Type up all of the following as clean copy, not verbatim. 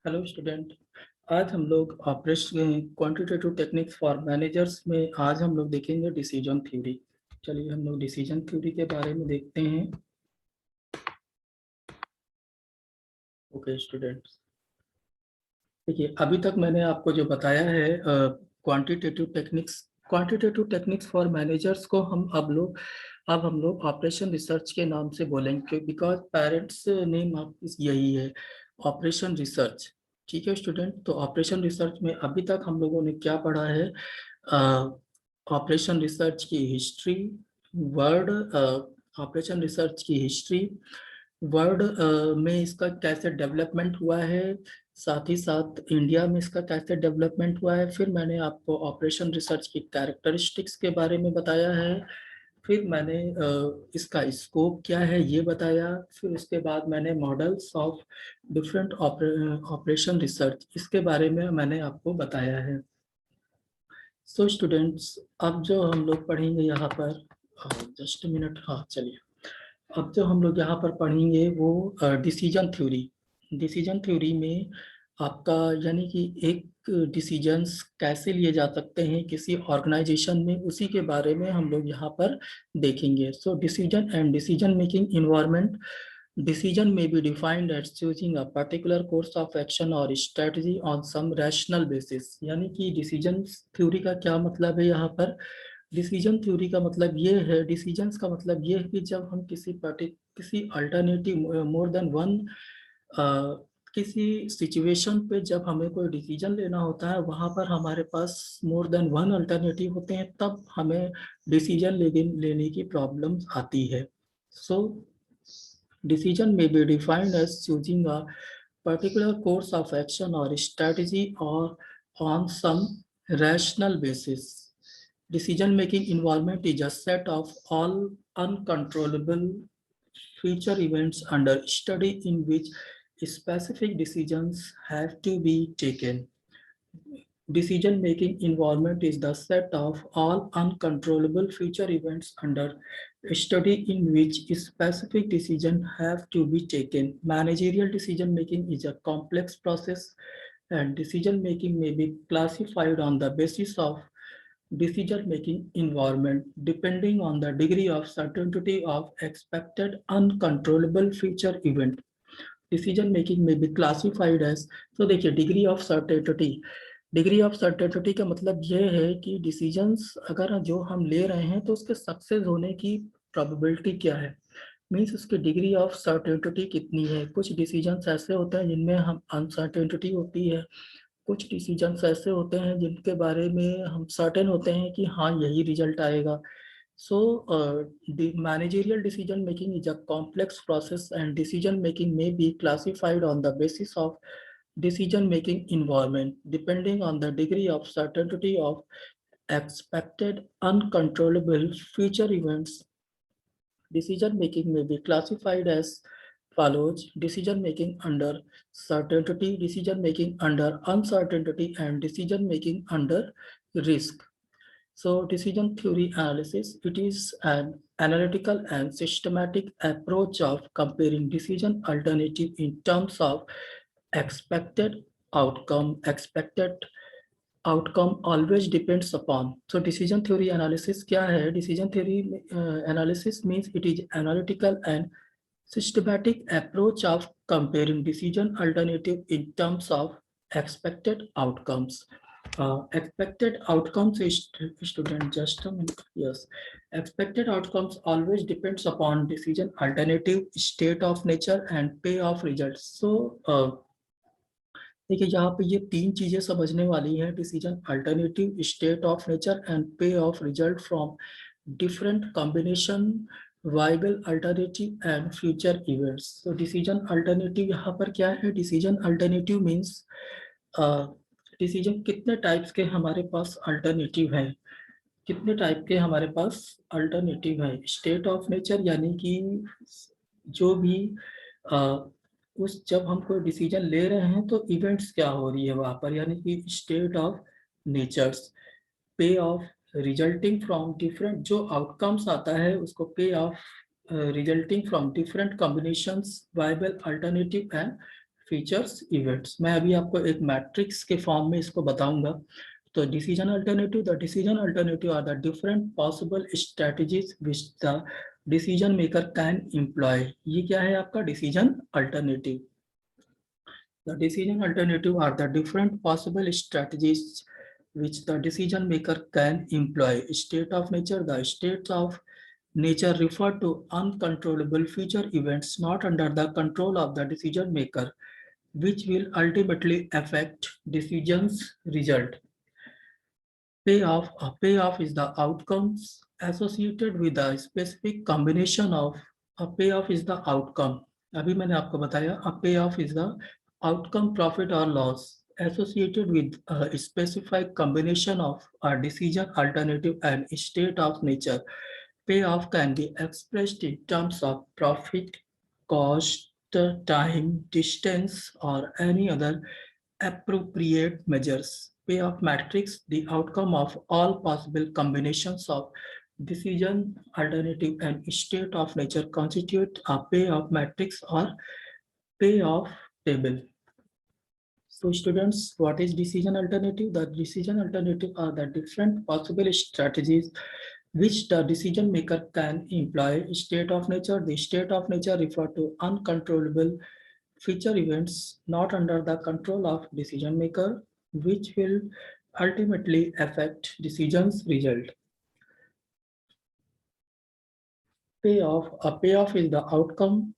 Hello student. आज हम लोग operation quantitative techniques for managers में आज हम लोग देखेंगे डिसीजन थ्योरी। चलिए हम लोग डिसीजन थ्योरी के बारे में देखते हैं। ओके स्टूडेंट्स, देखिए अभी तक मैंने आपको जो बताया है क्वांटिटेटिव टेक्निक्स फॉर मैनेजर्स को अब हम लोग ऑपरेशन रिसर्च के नाम से बोलेंगे, बिकॉज पेरेंट्स नेम यही है, ऑपरेशन रिसर्च। ठीक है स्टूडेंट, तो ऑपरेशन रिसर्च में अभी तक हम लोगों ने क्या पढ़ा है? ऑपरेशन रिसर्च की हिस्ट्री, वर्ड, ऑपरेशन रिसर्च की हिस्ट्री, वर्ल्ड में इसका कैसे डेवलपमेंट हुआ है, साथ ही साथ इंडिया में इसका कैसे डेवलपमेंट हुआ है। फिर मैंने आपको ऑपरेशन रिसर्च की कैरेक्टरिस्टिक्स के बारे में बताया है। फिर मैंने इसका स्कोप क्या है ये बताया। फिर उसके बाद मैंने models of different operation research इसके बारे में मैंने आपको बताया है। सो स्टूडेंट्स, अब जो हम लोग पढ़ेंगे यहाँ पर, जस्ट मिनट, हाँ चलिए, अब जो हम लोग यहाँ पर पढ़ेंगे वो डिसीजन थ्योरी। डिसीजन थ्योरी में आपका यानी कि एक डिसीजंस कैसे लिए जा सकते हैं किसी ऑर्गेनाइजेशन में, उसी के बारे में हम लोग यहाँ पर देखेंगे। So decision and decision making environment, decision में be defined as choosing a particular course of action और strategy on some rational basis. यानी कि डिसीजन थ्योरी का क्या मतलब है यहाँ पर? डिसीजन थ्योरी का मतलब ये है, डिसीजंस का मतलब ये है कि जब हम किसी अल्टरनेटिव मोर देन वन, किसी सिचुएशन पे जब हमें कोई डिसीजन लेना होता है, वहां पर हमारे पास मोर देन वन अल्टरनेटिव होते हैं, तब हमें डिसीजन लेने की प्रॉब्लम आती है। सो डिसीजन में be defined as choosing a particular course of action or strategy or on some rational basis. Decision making environment is a set of all uncontrollable future events under study in which specific decisions have to be taken. Decision-making environment is the set of all uncontrollable future events under study in which specific decisions have to be taken. Managerial decision-making is a complex process, and decision-making may be classified on the basis of decision-making environment depending on the degree of certainty of expected uncontrollable future event. Decision making में भी classified as, तो देखिए degree of certainty का मतलब ये है कि decisions अगर जो हम ले रहे हैं तो उसके सक्सेस होने की प्रोबेबिलिटी क्या है, मीन्स उसकी डिग्री ऑफ सर्टेनिटी कितनी है। कुछ डिसीजंस ऐसे होते हैं जिनमें हम अनसर्टेनिटी होती है, कुछ डिसीजंस ऐसे होते हैं जिनके बारे में हम सर्टेन होते हैं कि हाँ यही रिजल्ट आएगा। So, the managerial decision making is a complex process, and decision making may be classified on the basis of decision making environment, depending on the degree of certainty of expected uncontrollable future events. Decision making may be classified as follows: decision making under certainty, decision making under uncertainty, and decision making under risk. So decision theory analysis, it is an analytical and systematic approach of comparing decision alternative in terms of expected outcome. Expected outcome always depends upon. So decision theory analysis क्या है? Decision theory analysis means it is analytical and systematic approach of comparing decision alternative in terms of expected outcomes. Expected outcomes is, student, just a minute, yes, expected outcomes always depends upon decision alternative, state of nature and payoff results. So देखिए यहाँ पे ये तीन चीजें समझने वाली हैं: decision alternative, state of nature and pay off result from different combination, viable alternative and future events. तो डिसीजन अल्टरनेटिव यहाँ पर क्या है? डिसीजन अल्टरनेटिव मीन्स डिसीजन कितने टाइप्स के हमारे पास अल्टरनेटिव है, कितने टाइप के हमारे पास अल्टरनेटिव है। स्टेट ऑफ नेचर यानी कि जो भी उस जब हम कोई डिसीजन ले रहे हैं तो इवेंट्स क्या हो रही है वहां पर, यानी कि स्टेट ऑफ नेचर्स। पे ऑफ रिजल्टिंग फ्रॉम डिफरेंट, जो आउटकम्स आता है उसको पे of resulting from different combinations, viable alternative and features events. मैं अभी आपको एक मैट्रिक्स के फॉर्म में इसको बताऊंगा। तो decision alternative, the decision alternative are the different possible strategies which the decision maker can employ. ये क्या है आपका decision alternative? The decision alternative are the different possible strategies which the decision maker can employ. State of nature, the states of nature refer to uncontrollable future events not under the control of the decision maker, which will ultimately affect decisions result. Payoff, a payoff is the outcomes associated with a specific combination of, a payoff is the outcome. अभी मैंने आपको बताया a payoff is the outcome, profit or loss associated with a specific combination of a decision alternative and state of nature. Payoff can be expressed in terms of profit, cost, time, distance, or any other appropriate measures. Payoff matrix, the outcome of all possible combinations of decision, alternative, and state of nature constitute a payoff matrix or payoff table. So students, what is decision alternative? The decision alternative are the different possible strategies which the decision maker can employ. State of nature, the state of nature refer to uncontrollable future events not under the control of decision maker, which will ultimately affect decisions result. Payoff, a payoff is the outcome,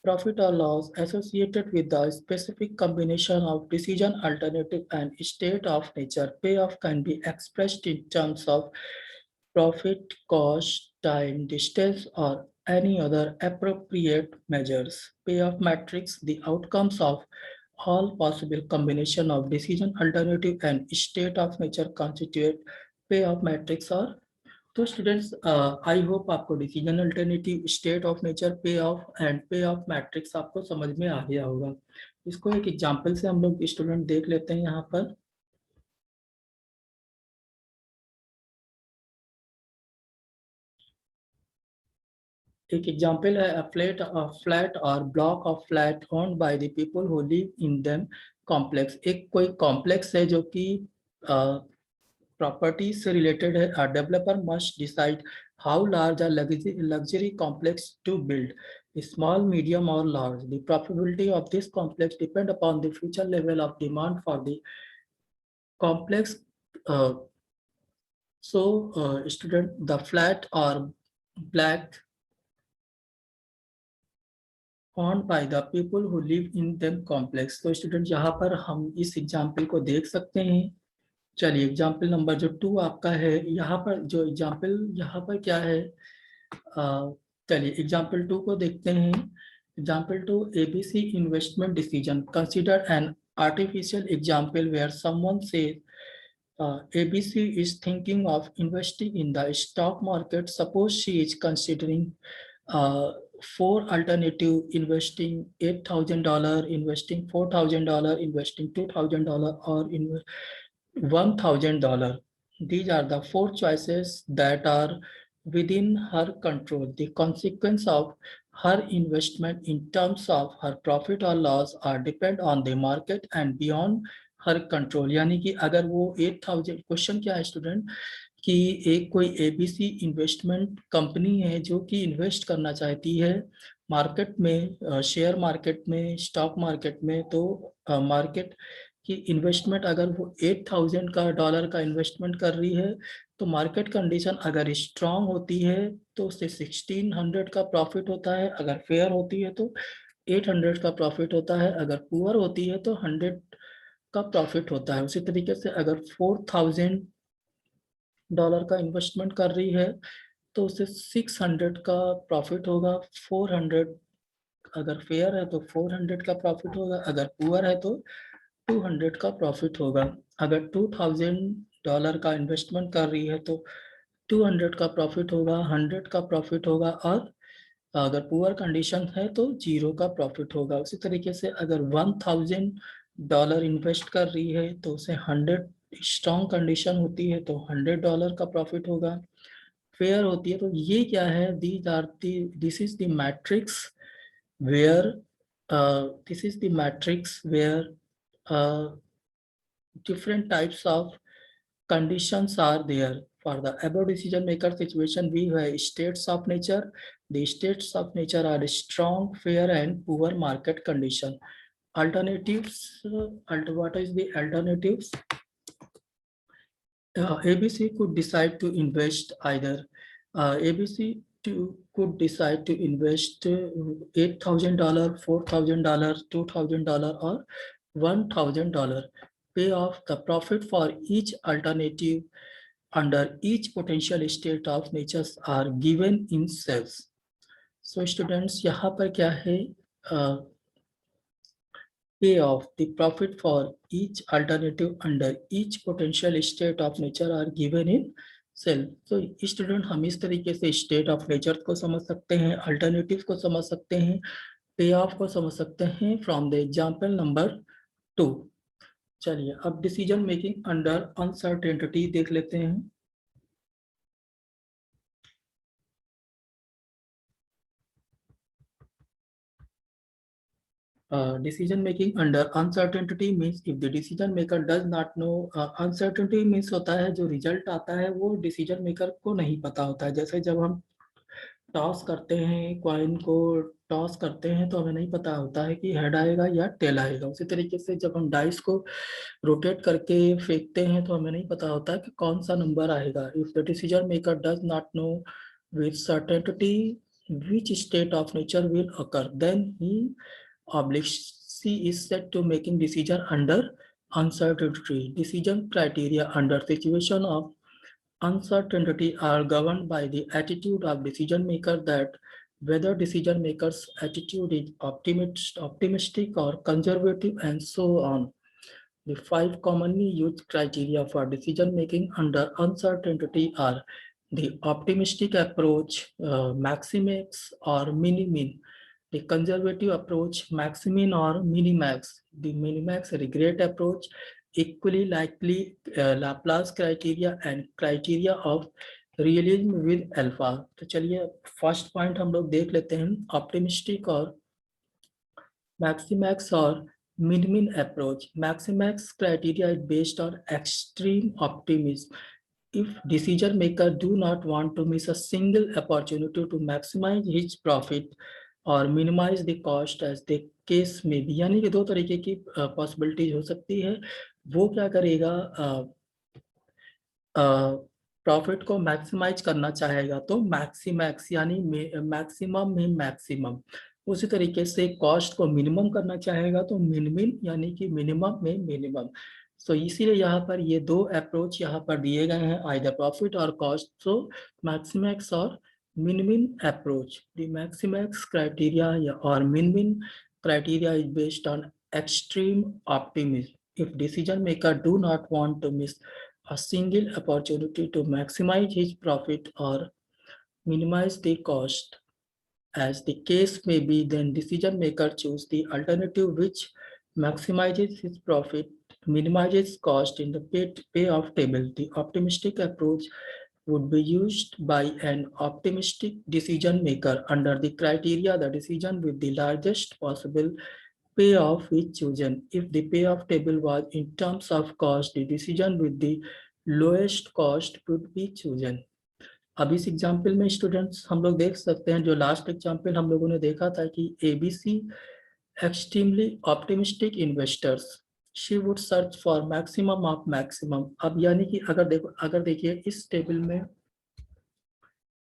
profit or loss associated with the specific combination of decision alternative and state of nature. Payoff can be expressed in terms of profit, cost, time, distance, or any other appropriate measures. Payoff matrix, the outcomes of all possible combination of decision alternative and state of nature constitute payoff matrix or। तो students I hope आपको decision alternative, state of nature, पे of and pay of matrix आपको समझ में आ गया होगा। इसको एक एग्जांपल से हम लोग स्टूडेंट देख लेते हैं। यहाँ पर एक एग्जांपल है, a flat or block of flat owned by the people who live in them complex। एक कोई कॉम्प्लेक्स है जो कि प्रॉपर्टी से रिलेटेड है। A developer must decide how large a luxury complex to build, small, medium, or large. The profitability of this complex depend upon the future level of demand for the complex. Uh, student, the flat or black owned by the people who live in them complex। तो student यहाँ पर हम इस example को देख सकते हैं। चलिए एग्जाम्पल नंबर जो 2 आपका है, यहाँ पर जो एग्जाम्पल यहाँ पर क्या है, चलिए एग्जाम्पल 2 को देखते हैं। Example 2, ABC investment decision, consider an artificial example where someone says ABC is thinking of investing in the stock market. Suppose she is considering 4 alternative: investing $8,000, investing $4,000, investing $2,000, or $1,000. These are the 4 choices that are within her control. The consequence of her investment in terms of her profit or loss are depend on the market and beyond her control। यानी कि अगर वो 8,000, question क्या है student कि एक कोई ABC investment company है जो कि इन्वेस्ट करना चाहती है मार्केट में, शेयर मार्केट में, स्टॉक मार्केट में। तो मार्केट कि इन्वेस्टमेंट अगर वो $8,000 का इन्वेस्टमेंट कर रही है, तो मार्केट कंडीशन अगर स्ट्रांग होती है तो उससे 1600 का प्रॉफिट होता है, अगर फेयर होती है तो 800 का प्रॉफिट होता है, अगर पुअर होती है तो 100 का प्रॉफिट होता है। उसी तरीके से अगर $4,000 का इन्वेस्टमेंट कर रही है तो उसे 600 का प्रॉफिट होगा। 400 अगर फेयर है तो 400 का प्रॉफिट होगा, अगर पुअर है तो 200 का प्रॉफिट होगा। अगर $2,000 का इन्वेस्टमेंट कर रही है तो 200 का प्रॉफिट होगा, 100 का प्रॉफिट होगा, और अगर पुअर कंडीशन है तो 0 का प्रॉफिट होगा। उसी तरीके से अगर $1,000 इन्वेस्ट कर रही है तो उसे 100 स्ट्रॉन्ग कंडीशन होती है तो $100 का प्रॉफिट होगा। फेयर होती है तो ये क्या है, this is the matrix where this is the matrix where different types of conditions are there. For the above decision maker situation, we have states of nature. The states of nature are strong, fair, and poor market condition. Alternatives, what is the alternatives? ABC could decide to invest either ABC could decide to invest $8,000, $4,000, $2,000, or $1,000. Pay off the profit for each alternative under each potential state of natures are given in cells. So students, यहाँ पर क्या है? Pay off the profit for each alternative under each potential state of nature are given in cell. So student हम इस तरीके से state of nature को समझ सकते हैं, अल्टरनेटिव को समझ सकते हैं, पे ऑफ को समझ सकते हैं फ्रॉम द एग्जाम्पल नंबर 2. चलिए अब डिसीजन मेकिंग अंडर अनसर्टेनिटी देख लेते हैं. Decision making under uncertainty means if the decision maker does not know, uncertainty means होता है जो रिजल्ट आता है वो डिसीजन मेकर को नहीं पता होता है. जैसे जब हम टॉस करते हैं, कॉइन को टॉस करते हैं तो हमें नहीं पता होता है कि हेड आएगा या टेल आएगा. उसी तरीके से जब हम डाइस को रोटेट करके फेंकते हैं तो हमें नहीं पता होता कि कौन सा नंबर आएगा. If the decision maker does not know with certainty which state of nature will occur, then he C is set to making decision under uncertainty. Decision criteria under situation of uncertainty are governed by the attitude of decision maker, that whether decision maker's attitude is optimistic or conservative, and so on. The 5 commonly used criteria for decision making under uncertainty are the optimistic approach, maximax or minimin; the conservative approach, maximin or minimax; the minimax regret approach, equally likely, Laplace criteria, and criteria of realism with alpha. तो चलिए first point हम लोग देख लेते हैं, optimistic और मैक्सिमैक्स और min-min approach. Maximax criteria is based on extreme optimism. If decision maker do not want to miss a single opportunity to maximize his profit or minimize the cost as the case may be, यानी कि दो तरीके की possibilities हो सकती है. वो क्या करेगा, प्रॉफिट को मैक्सिमाइज करना चाहेगा तो मैक्सिमैक्स यानी मैक्सिमम में मैक्सिमम. उसी तरीके से कॉस्ट को मिनिमम करना चाहेगा तो मिनिमम यानी कि मिनिमम में मिनिमम. सो इसीलिए यहाँ पर ये दो अप्रोच यहाँ पर दिए गए हैं, आइदर प्रॉफिट और कॉस्ट. सो मैक्सिमैक्स और minimum approach. The maximax criteria या और minimum criteria is based on extreme optimism. If decision maker do not want to miss a single opportunity to maximize his profit or minimize the cost, as the case may be, then decision maker choose the alternative which maximizes his profit, minimizes cost in the payoff table. The optimistic approach would be used by an optimistic decision maker. Under the criteria, the decision with the largest possible payoff is chosen. If the payoff table was in terms of cost, the decision with the lowest cost would be chosen. अब इस example में students हम लोग देख सकते हैं, जो last example हम लोगों ने देखा था कि ABC extremely optimistic investors, she would search for maximum of maximum. अब यानी कि अगर देखिए इस टेबल में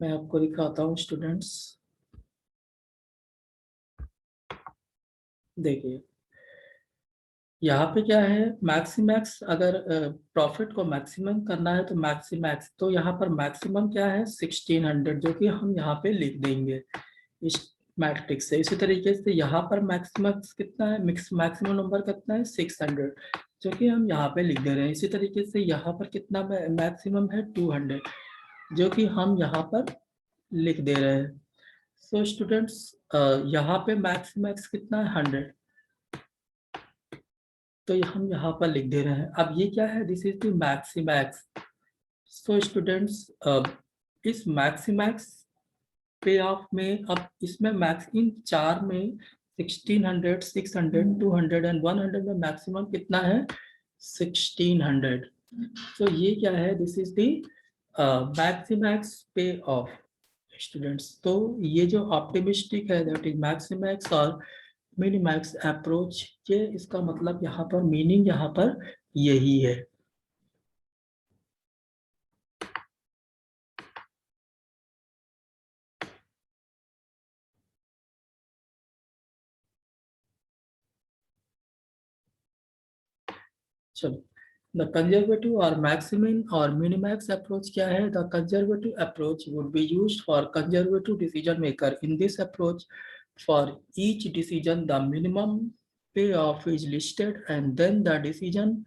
मैं आपको दिखाता हूँ स्टूडेंट्स, देखिए यहाँ पे क्या है, मैक्सिमैक्स. अगर प्रॉफिट को मैक्सिमम करना है तो मैक्सिमैक्स, तो यहाँ पर मैक्सिमम क्या है 1600, जो कि हम यहाँ पे लिख देंगे इस मैट्रिक्स से. इसी तरीके से यहाँ पर मैक्सिमैक्स कितना है, मैक्सिमम नंबर कितना है 600, जो कि हम यहाँ पे लिख दे रहे हैं. इसी तरीके से यहाँ पर कितना मैक्सिमम है 200, जो कि हम यहाँ पर लिख दे रहे हैं. सो स्टूडेंट्स यहाँ पे मैक्सिमैक्स कितना है 100, तो हम यहाँ पर लिख दे रहे हैं. अब ये क्या है, this is the मैक्सिमैक्स. So students इस मैक्सिमैक्स पे ऑफ में, अब इसमें मैक्स इन चार में 1600, 600, 200 एंड 100 में मैक्सिमम कितना है 1600। तो ये क्या है, दिस इज द मैक्सिमैक्स पे ऑफ स्टूडेंट्स। तो ये जो ऑप्टिमिस्टिक है दैट इज मैक्सिमैक्स और मिनिमैक्स अप्रोच, ये इसका मतलब यहाँ पर मीनिंग यहाँ पर यही है। चलो, द कंजर्वेटिव और मैक्सिमम और मिनिमैक्स अप्रोच क्या है? The conservative approach would be used for conservative decision maker. In this approach, for each decision the minimum payoff is listed and then the decision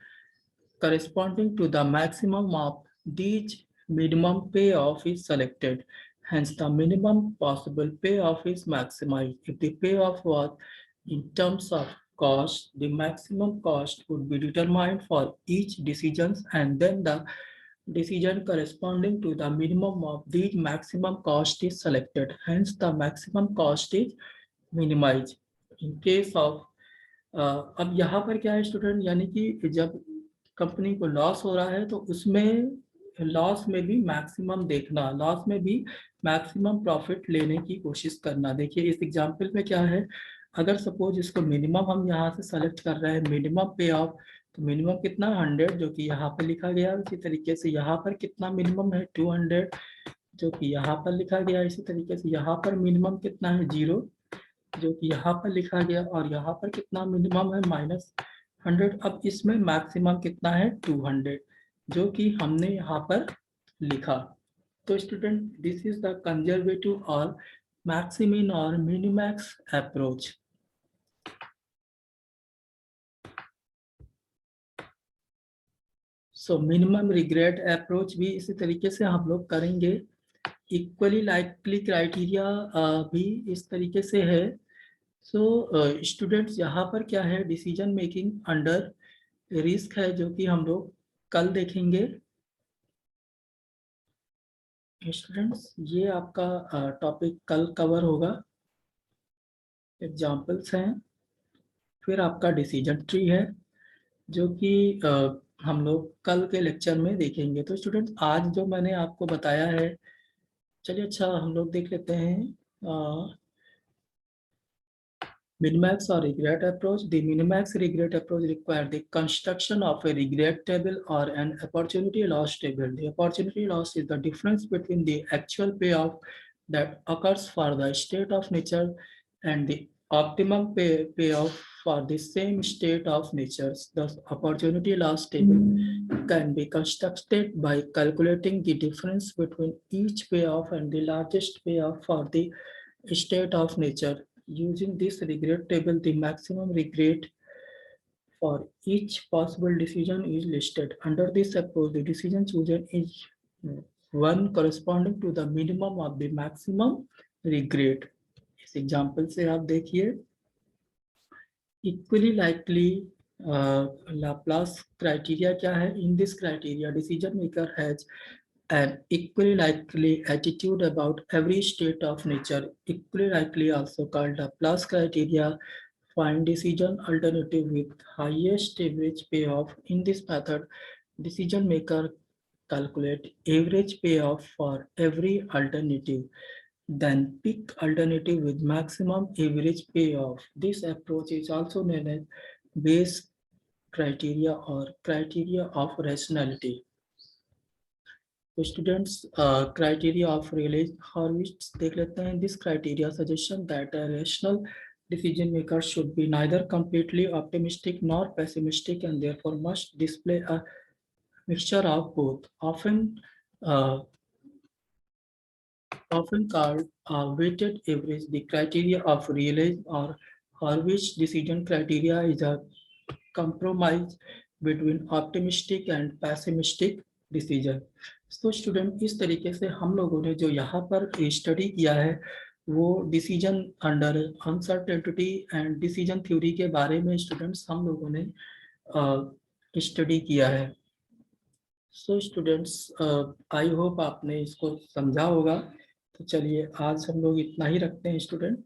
corresponding to the maximum of each minimum payoff is selected. Hence, the minimum possible payoff is maximized. If the payoff was in terms of cost, the maximum cost would be determined for each decision and then the decision corresponding to the minimum of the maximum cost is selected. Hence, the maximum cost is minimized. In case of अब यहाँ पर क्या है student, यानी कि जब company को loss हो रहा है तो उसमें लॉस में भी मैक्सिमम देखना, लॉस में भी मैक्सिमम प्रॉफिट लेने की कोशिश करना। देखिए इस एग्जांपल में क्या है, अगर सपोज इसको मिनिमम हम यहाँ से सेलेक्ट कर रहे हैं मिनिमम पे ऑफ, तो मिनिमम कितना 100 जो कि यहाँ पर लिखा गया। इसी तरीके से यहाँ पर कितना मिनिमम है 200 जो कि यहाँ पर लिखा गया। इसी तरीके से यहाँ पर मिनिमम कितना है 0 जो कि यहाँ पर लिखा गया, और यहाँ पर कितना मिनिमम है -100। अब इसमें मैक्सिमम कितना है 200 जो कि हमने यहाँ पर लिखा। तो student this is the conservative और मैक्सिमिन और minimax approach. So minimum regret approach भी इसी तरीके से हम लोग करेंगे। इक्वली लाइकली क्राइटेरिया भी इस तरीके से है। सो स्टूडेंट्स यहाँ पर क्या है, डिसीजन मेकिंग अंडर रिस्क है जो कि हम लोग कल देखेंगे। स्टूडेंट्स ये आपका टॉपिक कल कवर होगा, एग्जाम्पल्स हैं, फिर आपका डिसीजन ट्री है जो कि हम लोग कल के लेक्चर में देखेंगे। तो स्टूडेंट्स आज जो मैंने आपको बताया है, चलिए अच्छा हम लोग देख लेते हैं Minimax or regret approach. The minimax regret approach requires the construction of a regret table or an opportunity loss table. The opportunity loss is the difference between the actual payoff that occurs for the state of nature and the optimum payoff for the same state of nature. Thus, opportunity loss table can be constructed by calculating the difference between each payoff and the largest payoff for the state of nature. Using this regret table, the maximum regret for each possible decision is listed. Under this approach, the decision chosen is one corresponding to the minimum of the maximum regret. इस example से आप देखिए, equally likely Laplace criteria क्या है? In this criteria decision maker has an equally likely attitude about every state of nature. Equally likely, also called Laplace criteria, find decision alternative with highest average payoff. In this method, decision maker calculate average payoff for every alternative, then pick alternative with maximum average payoff. This approach is also known as Bayes criteria or criteria of rationality. तो students criteria of realise हॉर्विट्ज देख लेते हैं। This criteria suggestion that a rational decision makers should be neither completely optimistic nor pessimistic and therefore must display a mixture of both, often called a weighted average. The criteria of Rayleigh or Hurwitz decision criteria is a compromise between optimistic and pessimistic decision. तो student इस तरीके से हम लोगों ने जो यहाँ पर स्टडी किया है वो decision under uncertainty and decision theory के बारे में स्टूडेंट्स हम लोगों ने स्टडी किया है। सो स्टूडेंट्स आई होप आपने इसको समझा होगा। तो चलिए आज हम लोग इतना ही रखते हैं स्टूडेंट।